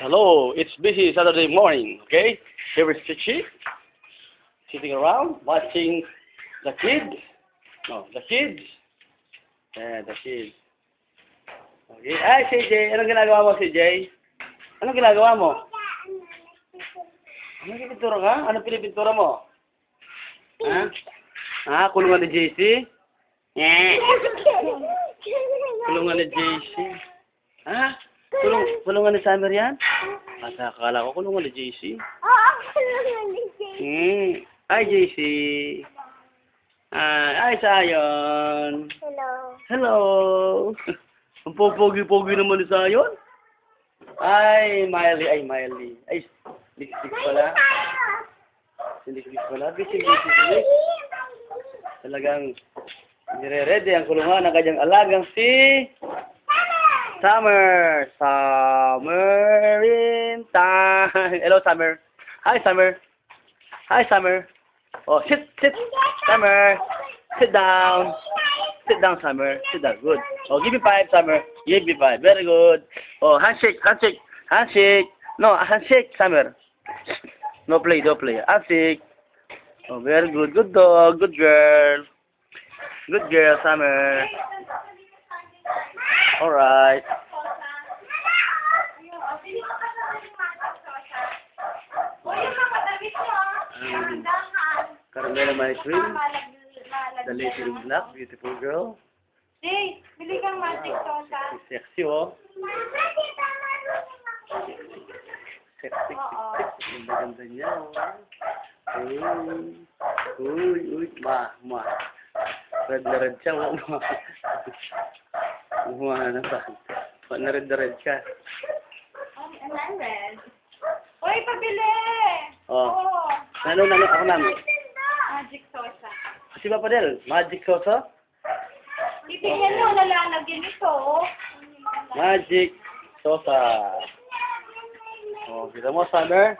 Hello, it's busy Saturday morning, okay? Here is Chichi, sitting around, watching the kids. No, the kids. Yeah, the kids. Okay. Ay, CJ, anong ginagawa mo, CJ? Anong ginagawa mo? Anong pinipintura ka? Anong pinipintura mo? Ha? Ha? Kulungan ni JC? Kulungan ni JC? Ha? Kulungan ni Summer yan? Akala ko kulungan ni JC. Oo, kulungan ni JC. Ay, JC. Ay, Sayon. Hello. Hello. Ang pogi-pogi naman ni Sayon. Ay, Miley. Ay, lipstick pala. Lipstick pala. Busy. Talagang nire-ready ang kulungan ng kanyang alagang si Summer. Summer in time. Hello, Summer. Hi, Summer. Hi, Summer. Oh, sit. Summer. Sit down. Sit down, Summer. Sit down. Good. Oh, give me 5, Summer. Give me 5. Very good. Oh, handshake. No, handshake, Summer. No play. Handshake. Oh, very good. Good dog. Good girl. Good girl, Summer. Alright. Caramel my cream. The lady in black, beautiful girl. Jay, bili kang magic soda. Sexy, oh. Sexy. Ang ganda niya, oh. Uy. Ma. Red na red siya, oh. Na ba? Na red ka. Ano red? Uy, pabili! Oh. Ano, ako namin. Magic soda. Si Papa Del, magic sauce? Titingnan mo, nalalagyan ito. Magic sauce. Oh, kita mo, Summer?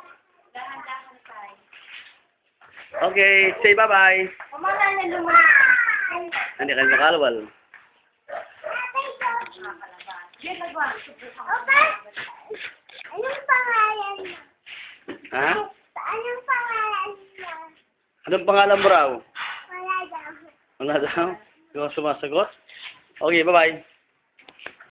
Dahan-dahan tayo. Okay, say bye-bye. Kumana na lumayan. Hindi ka makalawal. Yan, nagwa. Okay. Anong pangalan mo? Ha? Anong pangalan mo? Anong pangalan mo raw? Wala daw. Wala daw? Hindi ko sumasagot? Okay, bye-bye.